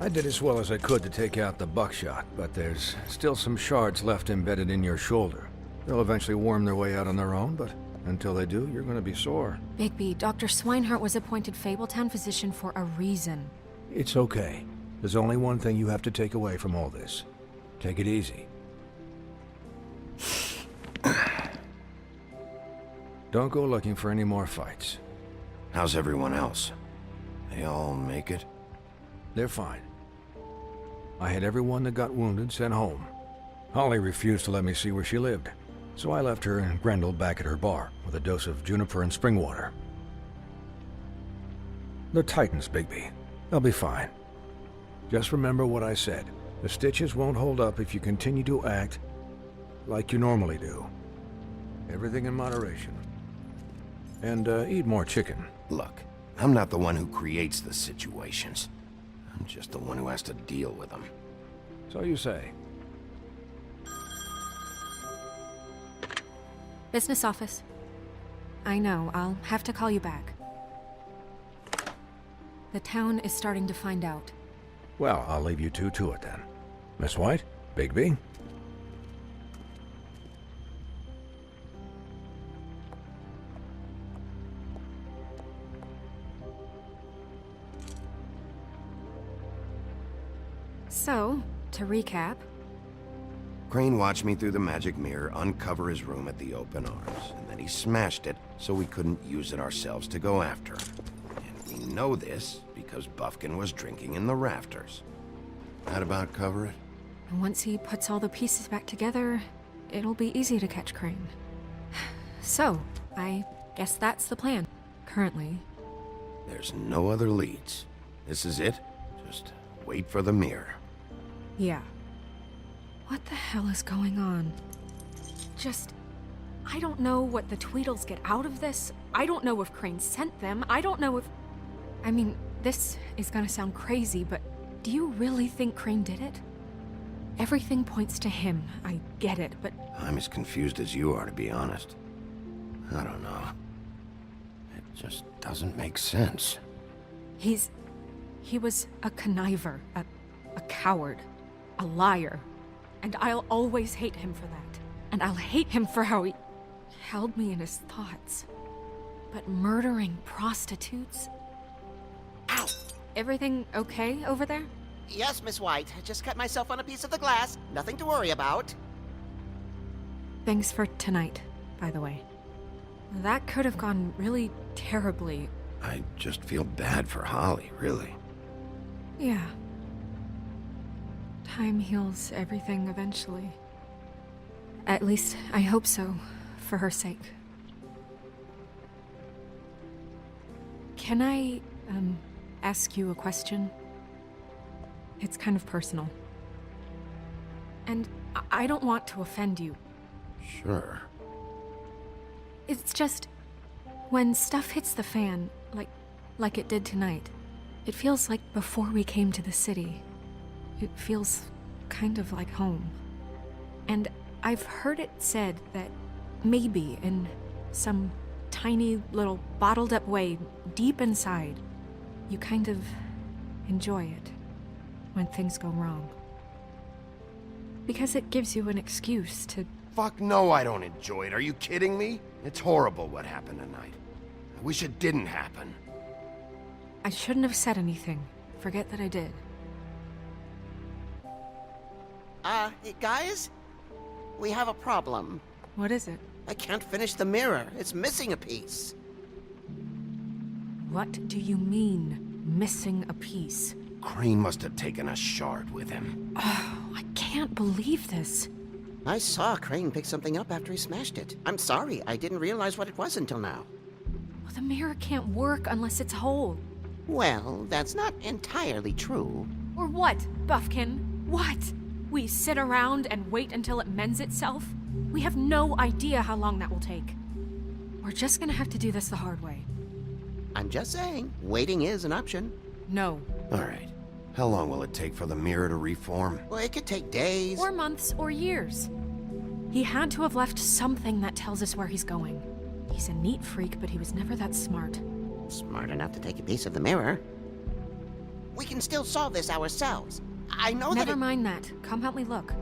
I did as well as I could to take out the buckshot, but there's still some shards left embedded in your shoulder. They'll eventually worm their way out on their own, but until they do, you're gonna be sore. Bigby, Dr. Swinehart was appointed Fabletown physician for a reason. It's okay. There's only one thing you have to take away from all this. Take it easy. Don't go looking for any more fights. How's everyone else? They all make it? They're fine. I had everyone that got wounded sent home. Holly refused to let me see where she lived, so I left her and Grendel back at her bar with a dose of juniper and spring water. They're Titans, Bigby. They'll be fine. Just remember what I said. The stitches won't hold up if you continue to act like you normally do. Everything in moderation. And eat more chicken. Look, I'm not the one who creates the situations. I'm just the one who has to deal with them. So you say. Business office. I know, I'll have to call you back. The town is starting to find out. Well, I'll leave you two to it then. Miss White? Bigby? So, to recap... Crane watched me through the magic mirror uncover his room at the Open Arms, and then he smashed it so we couldn't use it ourselves to go after him. And we know this because Bufkin was drinking in the rafters. That about cover it? Once he puts all the pieces back together, it'll be easy to catch Crane. So, I guess that's the plan, currently. There's no other leads. This is it. Just wait for the mirror. Yeah. What the hell is going on? I don't know what the Tweedles get out of this. I don't know if Crane sent them. I don't know if... I mean, this is gonna sound crazy, but do you really think Crane did it? Everything points to him. I get it, but... I'm as confused as you are, to be honest. I don't know. It just doesn't make sense. He was a conniver, a coward, a liar. And I'll always hate him for that. And I'll hate him for how he held me in his thoughts. But murdering prostitutes? Ow! Everything okay over there? Yes, Miss White. I just cut myself on a piece of the glass. Nothing to worry about. Thanks for tonight, by the way. That could have gone really terribly. I just feel bad for Holly, really. Yeah. Time heals everything eventually. At least, I hope so, for her sake. Can I, ask you a question? It's kind of personal. And I don't want to offend you. Sure. It's just, when stuff hits the fan, like it did tonight, it feels like before we came to the city. It feels kind of like home. And I've heard it said that maybe in some tiny little bottled up way deep inside, you kind of enjoy it when things go wrong. Because it gives you an excuse to... Fuck no, I don't enjoy it. Are you kidding me? It's horrible what happened tonight. I wish it didn't happen. I shouldn't have said anything. Forget that I did. Hey, guys? We have a problem. What is it? I can't finish the mirror. It's missing a piece. What do you mean, missing a piece? Crane must have taken a shard with him. Oh, I can't believe this. I saw Crane pick something up after he smashed it. I'm sorry, I didn't realize what it was until now. Well, the mirror can't work unless it's whole. Well, that's not entirely true. Or what, Buffkin? What? We sit around and wait until it mends itself? We have no idea how long that will take. We're just gonna have to do this the hard way. I'm just saying, waiting is an option. No. All right. How long will it take for the mirror to reform? Well, it could take days. Or months or years. He had to have left something that tells us where he's going. He's a neat freak, but he was never that smart. Smart enough to take a piece of the mirror. We can still solve this ourselves. I know that Never mind that. Come help me look.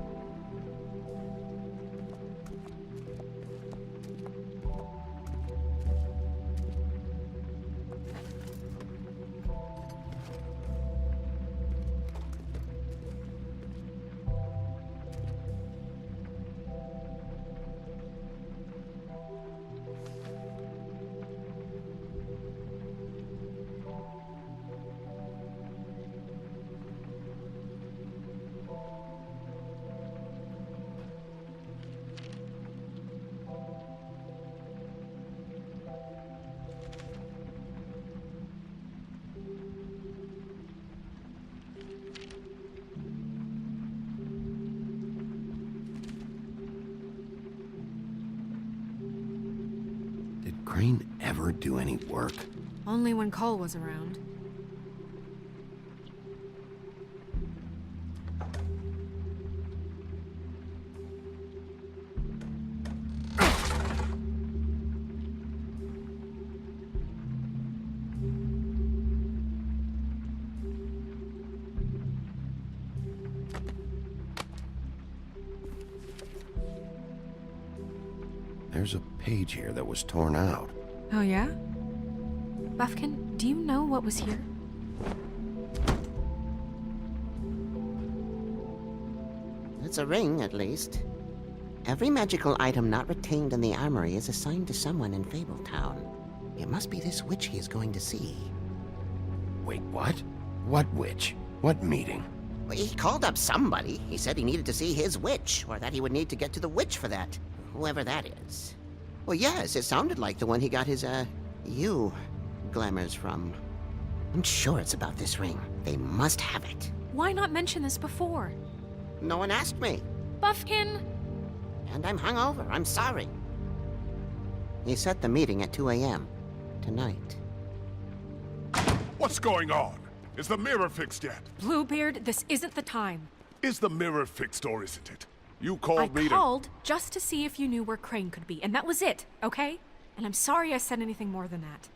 Did Crane ever do any work? Only when Cole was around. There's a page here that was torn out. Oh yeah? Buffkin, do you know what was here? it's a ring, at least. Every magical item not retained in the armory is assigned to someone in Fabletown. It must be this witch he is going to see. Wait, what? What witch? What meeting? Well, he called up somebody. He said he needed to see his witch, or that he would need to get to the witch for that. Whoever that is. Well, yes, it sounded like the one he got his, glamours from. I'm sure it's about this ring. They must have it. Why not mention this before? No one asked me. Buffkin! And I'm hungover. I'm sorry. He set the meeting at 2 a.m. tonight. What's going on? Is the mirror fixed yet? Bluebeard, this isn't the time. Is the mirror fixed or isn't it? You I called me to... called just to see if you knew where Crane could be, and that was it, okay? And I'm sorry I said anything more than that.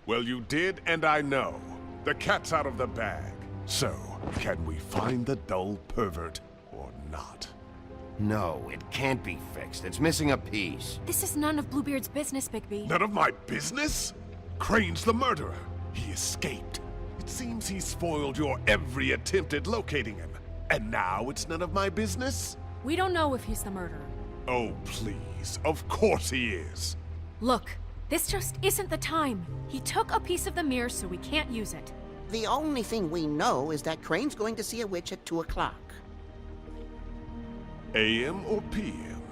Well, you did, and I know. The cat's out of the bag. So, can we find the dull pervert or not? No, it can't be fixed. It's missing a piece. This is none of Bluebeard's business, Bigby. None of my business? Crane's the murderer. He escaped. It seems he spoiled your every attempt at locating him. And now it's none of my business? We don't know if he's the murderer. Oh, please. Of course he is. Look, this just isn't the time. He took a piece of the mirror, so we can't use it. The only thing we know is that Crane's going to see a witch at 2 o'clock. AM or PM?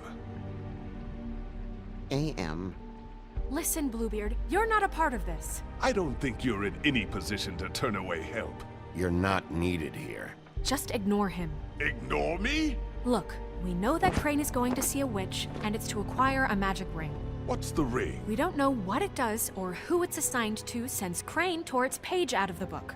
A.M. Listen, Bluebeard, you're not a part of this. I don't think you're in any position to turn away help. You're not needed here. Just ignore him. Ignore me? Look, we know that Crane is going to see a witch, and it's to acquire a magic ring. What's the ring? We don't know what it does or who it's assigned to since Crane tore its page out of the book.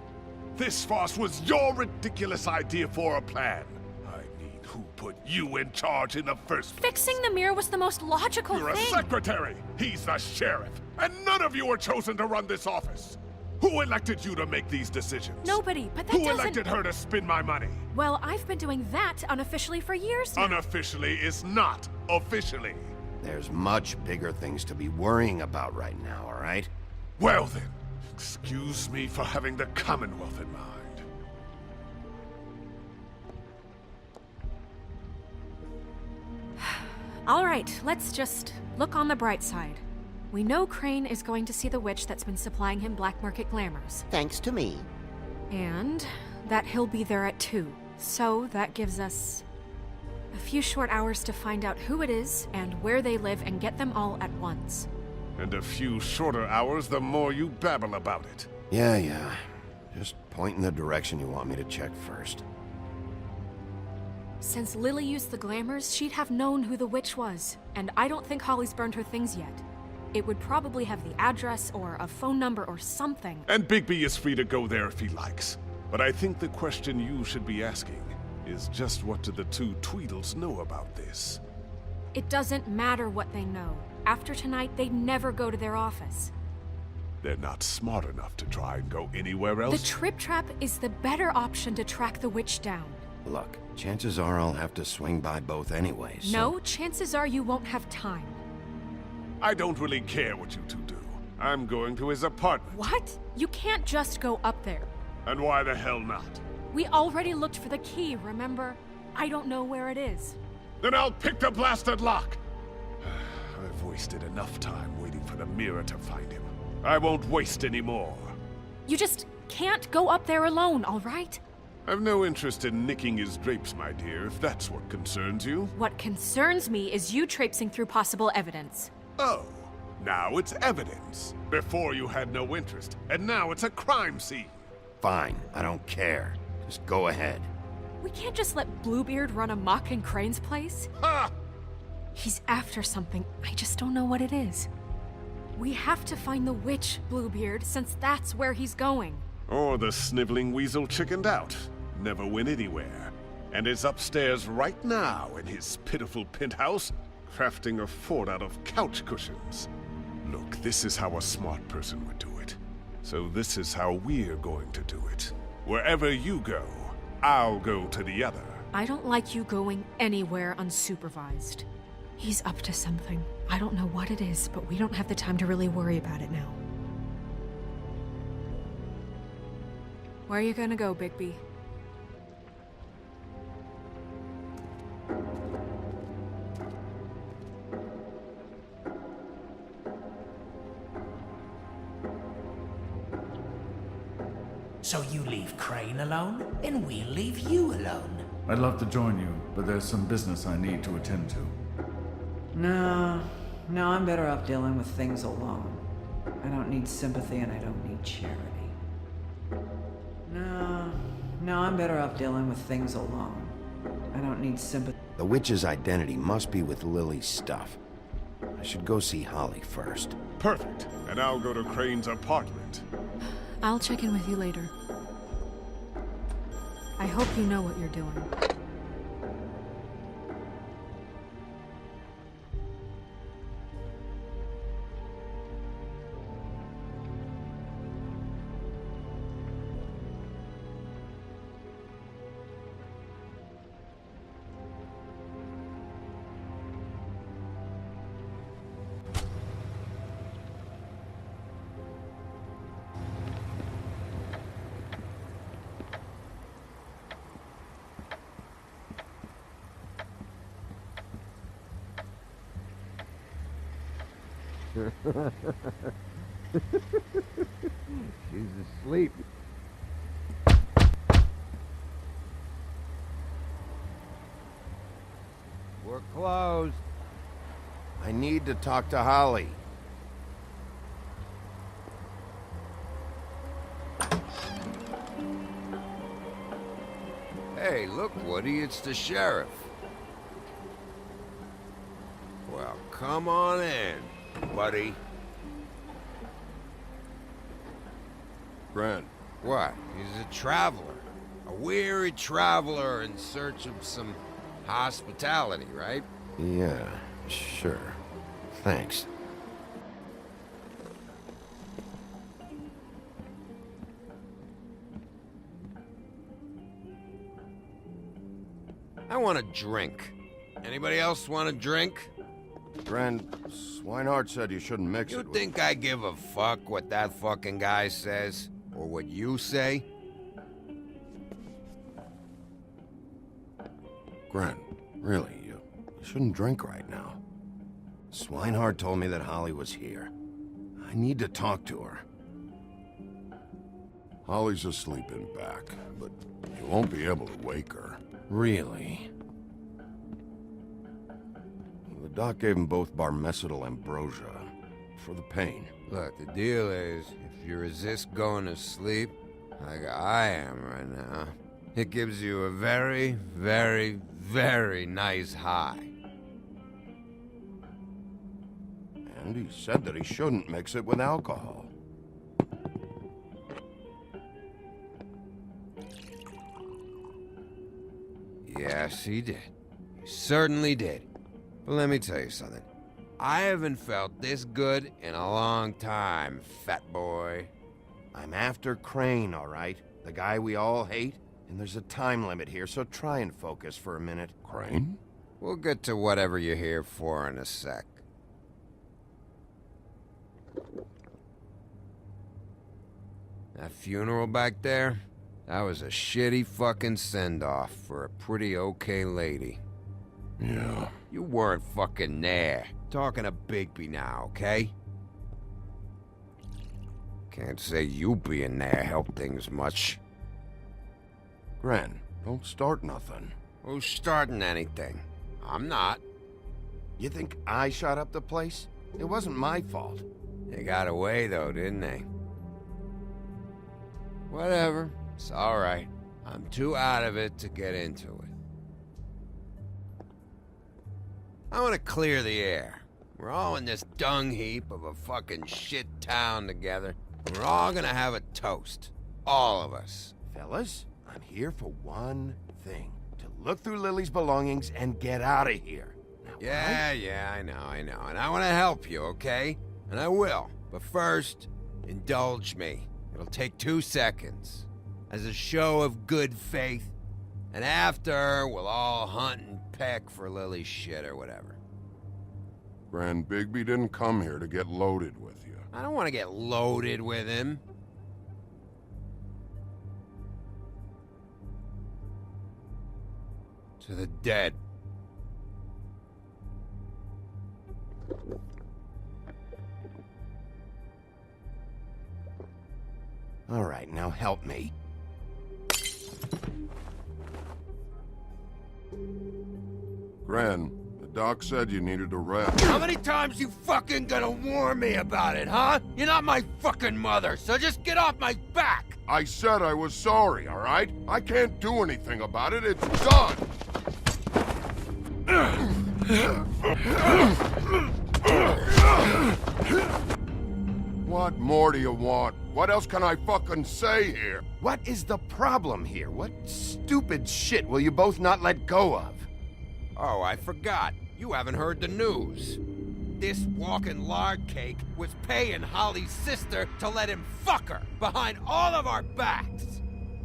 This farce was your ridiculous idea for a plan. I mean, who put you in charge in the first place? Fixing the mirror was the most logical You're a thing. secretary. He's the sheriff. And none of you were chosen to run this office. Who elected you to make these decisions? Nobody, but that Who doesn't... elected her to spend my money? Well, I've been doing that unofficially for years now. Unofficially is not officially. There's much bigger things to be worrying about right now, all right? Well then, excuse me for having the Commonwealth in mind. All right, let's just look on the bright side. We know Crane is going to see the witch that's been supplying him black market glamours. Thanks to me. And that he'll be there at 2. So that gives us a few short hours to find out who it is and where they live and get them all at once. And a few shorter hours, the more you babble about it. Yeah. Just point in the direction you want me to check first. Since Lily used the glamours, she'd have known who the witch was, and I don't think Holly's burned her things yet. It would probably have the address or a phone number or something. And Bigby is free to go there if he likes. But I think the question you should be asking is just what do the two Tweedles know about this? It doesn't matter what they know. After tonight, they'd never go to their office. They're not smart enough to try and go anywhere else? The Trip Trap is the better option to track the witch down. Look, chances are I'll have to swing by both anyway, so... No, chances are you won't have time. I don't really care what you two do. I'm going to his apartment. What? You can't just go up there. And why the hell not? We already looked for the key, remember? I don't know where it is. Then I'll pick the blasted lock! I've wasted enough time waiting for the mirror to find him. I won't waste any more. You just can't go up there alone, all right? I've no interest in nicking his drapes, my dear, if that's what concerns you. What concerns me is you traipsing through possible evidence. Oh, now it's evidence. Before you had no interest, and now it's a crime scene. Fine, I don't care. Just go ahead. We can't just let Bluebeard run amok in Crane's place. Ha! He's after something. I just don't know what it is. We have to find the witch, Bluebeard, since that's where he's going. Or the sniveling weasel chickened out. Never went anywhere. And is upstairs right now in his pitiful penthouse, crafting a fort out of couch cushions. Look, this is how a smart person would do it. So this is how we're going to do it. Wherever you go, I'll go to the other. I don't like you going anywhere unsupervised. He's up to something. I don't know what it is, but we don't have the time to really worry about it now. Where are you gonna go, Bigby? So you leave Crane alone, and we'll leave you alone. I'd love to join you, but there's some business I need to attend to. No, I'm better off dealing with things alone. I don't need sympathy and I don't need charity. No, I'm better off dealing with things alone. I don't need sympathy. The witch's identity must be with Lily's stuff. I should go see Holly first. Perfect. And I'll go to Crane's apartment. I'll check in with you later. I hope you know what you're doing. She's asleep. We're closed. I need to talk to Holly. Hey, look, Woody, it's the sheriff. Well, come on in, buddy. Brent, What? He's a traveler. A weary traveler in search of some hospitality, right? yeah, sure. Thanks. I want a drink. Anybody else want a drink? Brent, Swinehart said you shouldn't mix You it with... think I give a fuck what that fucking guy says? Or what you say? Brent, really, you shouldn't drink right now. Swinehart told me that Holly was here. I need to talk to her. Holly's asleep in back, but you won't be able to wake her. Really? The doc gave them both Barmecidal ambrosia for the pain. Look, the deal is, if you resist going to sleep, like I am right now, it gives you a very, very, very nice high. And he said that he shouldn't mix it with alcohol. Yes, he did. He certainly did. But let me tell you something. I haven't felt this good in a long time, fat boy. I'm after Crane, all right? The guy we all hate? And there's a time limit here, so try and focus for a minute. Crane? We'll get to whatever you're here for in a sec. That funeral back there? That was a shitty fucking send-off for a pretty okay lady. Yeah. You weren't fucking there. Talking to Bigby now, okay? Can't say you being there helped things much. Gren, don't start nothing. Who's starting anything? I'm not. You think I shot up the place? It wasn't my fault. They got away, though, didn't they? Whatever. It's all right. I'm too out of it to get into it. I want to clear the air. We're all in this dung heap of a fucking shit town together. We're all gonna have a toast. All of us. Fellas, I'm here for one thing. To look through Lily's belongings and get out of here. Now, Yeah, I know. And I want to help you, okay? And I will. But first, indulge me. It'll take 2 seconds. As a show of good faith. And after, we'll all hunt and peck for Lily's shit or whatever. Grand Bigby didn't come here to get loaded with you. I don't want to get loaded with him. To the dead. All right, now help me. Gran, the doc said you needed a rest. How many times you fucking gonna warn me about it, huh? You're not my fucking mother, so just get off my back! I said I was sorry, all right? I can't do anything about it. It's done. What more do you want? What else can I fucking say here? What is the problem here? What stupid shit will you both not let go of? Oh, I forgot. You haven't heard the news. This walking lard cake was paying Holly's sister to let him fuck her behind all of our backs.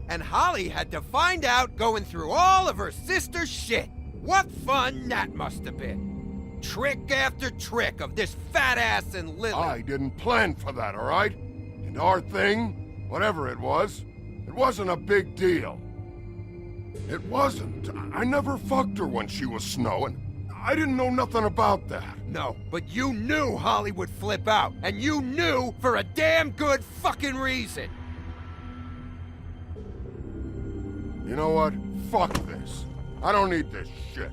And Holly had to find out going through all of her sister's shit. What fun that must have been. Trick after trick of this fat ass and Lily. I didn't plan for that, all right? And our thing, whatever it wasn't a big deal. It wasn't. I never fucked her when she was snowing. I didn't know nothing about that. No, but you knew Holly would flip out, and you knew for a damn good fucking reason. You know what? Fuck this. I don't need this shit.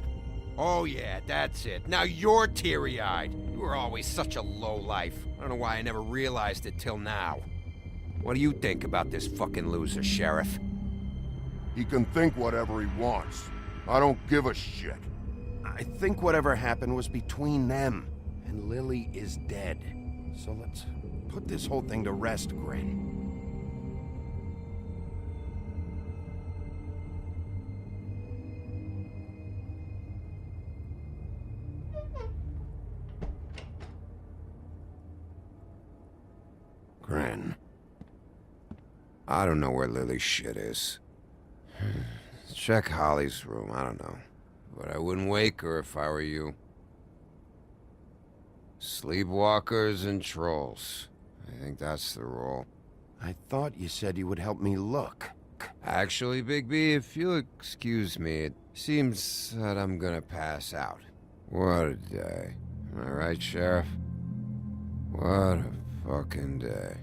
Oh yeah, that's it. Now you're teary-eyed. You were always such a lowlife. I don't know why I never realized it till now. What do you think about this fucking loser, Sheriff? He can think whatever he wants. I don't give a shit. I think whatever happened was between them, and Lily is dead. So let's put this whole thing to rest, Grin. Grin. I don't know where Lily's shit is. Check Holly's room, I don't know. But I wouldn't wake her if I were you. Sleepwalkers and trolls. I think that's the rule. I thought you said you would help me look. Actually, Bigby, if you'll excuse me, it seems that I'm gonna pass out. What a day. Am I right, Sheriff? What a fucking day.